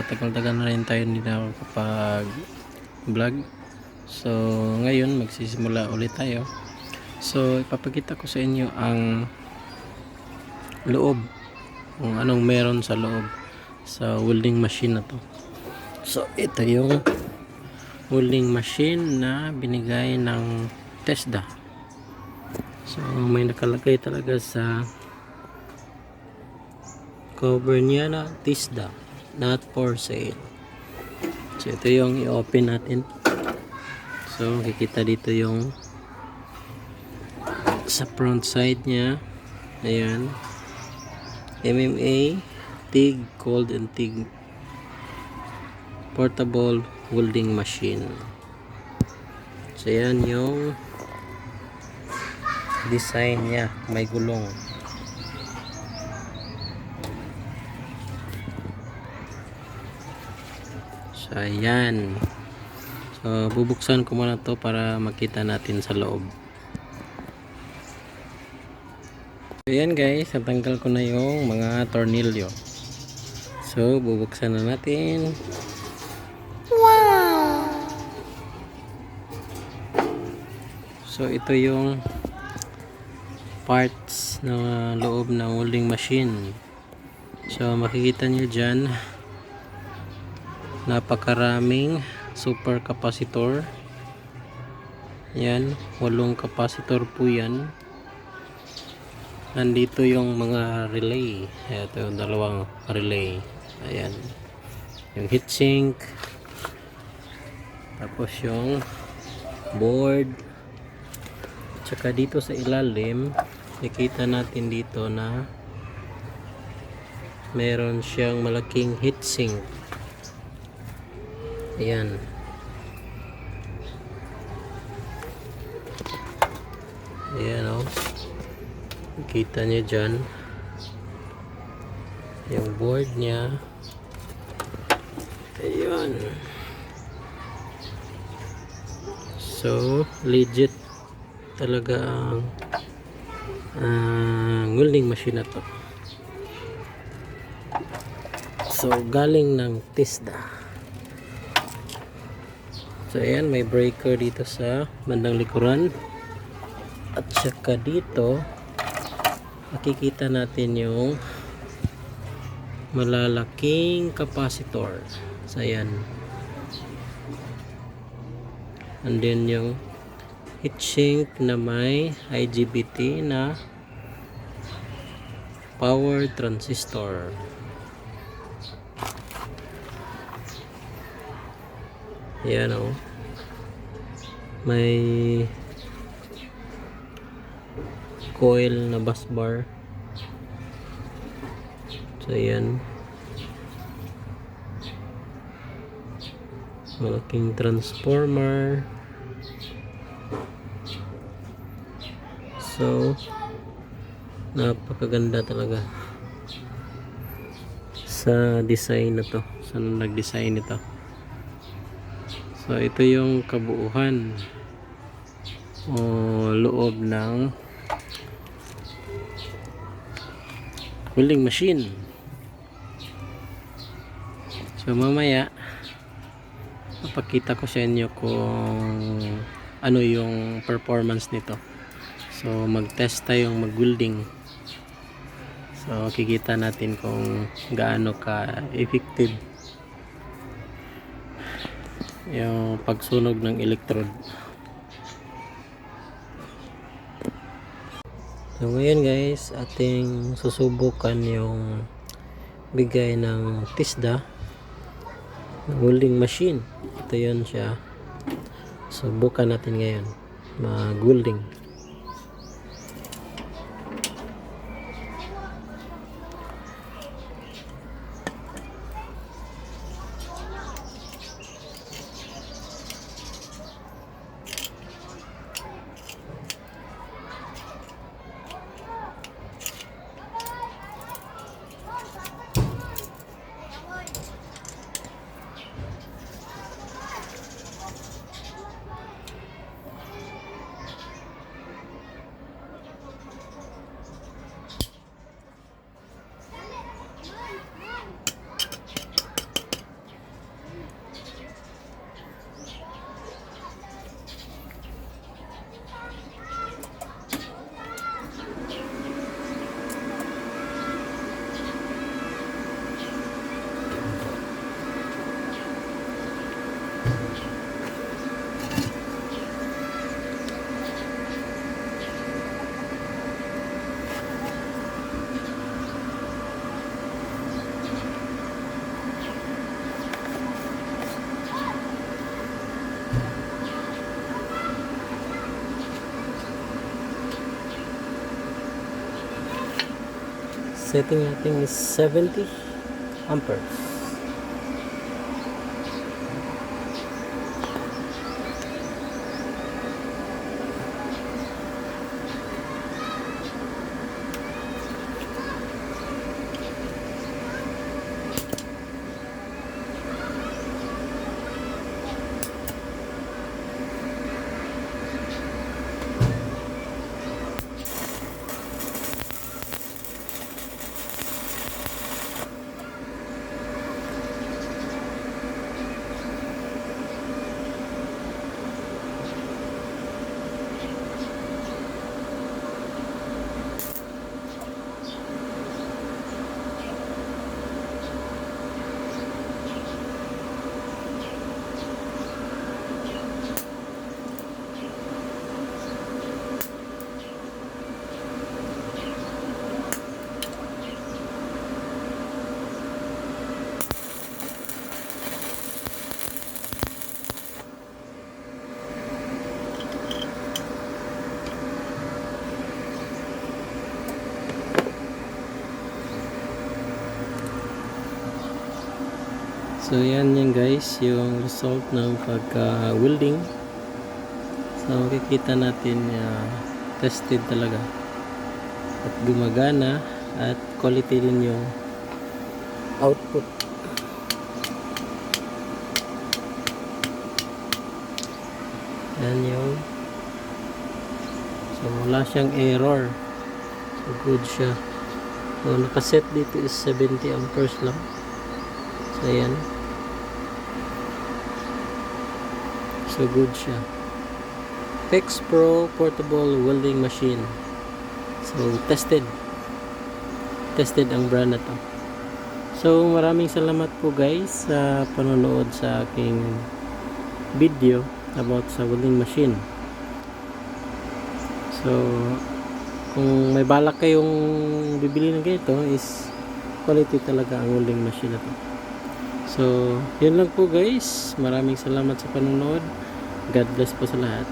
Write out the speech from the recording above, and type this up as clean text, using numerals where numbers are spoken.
matagal-tagal na rin tayo hindi na kapag vlog. So ngayon magsisimula ulit tayo. So ipapakita ko sa inyo ang loob, kung anong meron sa loob sa welding machine na to. So ito yung welding machine na binigay ng TESDA. So may nakalagay talaga sa cover niya na TESDA, not for sale. So ito yung i-open natin. So kikita dito yung sa front side niya. Ayan, MMA TIG, cold and TIG portable welding machine. So yan yung design niya, may gulong. So ayan. So bubuksan ko muna to para makita natin sa loob. So ayan guys, natanggal ko na yung mga tornilyo. So bubuksan na natin. Wow! So ito yung parts na loob ng welding machine. So makikita nyo dyan, napakaraming super capacitor. Yan, 8 capacitor po yan. Nandito yung mga relay. Ito yung 2 relay. Ayan, yung heatsink, tapos yung board, tsaka dito sa ilalim nakita natin dito na meron siyang malaking heatsink. Ayan, ayan o, nakita nyo dyan yung board niya. Ayan, so legit talaga ang welding machine na to. So galing ng TESDA. So ayan, may breaker dito sa bandang likuran, at saka dito makikita natin yung malalaking capacitor. So ayan, and then yung heatsink na may IGBT na power transistor. Ayan o, may coil na bus bar. So ayan, malaking transformer. So napakaganda talaga sa design na to, sa nag-design nito. So ito yung kabuuhan o loob ng welding machine. So mamaya papakita ko sa inyo kung ano yung performance nito. So mag-test tayong mag-welding. So kikita natin kung gaano ka effective yung pagsunog ng electrode. So ngayon guys, ating susubukan yung bigay ng TESDA welding machine. Ito yun siya. Subukan natin ngayon mag-welding. setting natin is 70 amperes. So yan guys, yung result ng pagka-welding. So makikita natin tested talaga at gumagana at quality din yung output. Yan yung, so wala siyang error, so good siya. So nakaset dito is 70 amperes lang. So yan, so good siya. Tex Pro portable welding machine. So tested ang brand na to. So maraming salamat po guys sa panonood sa aking video about sa welding machine. So kung may balak kayong bibili ng ganito, is quality talaga ang welding machine na to. So yun lang po guys, maraming salamat sa panonood. God bless po sa lahat.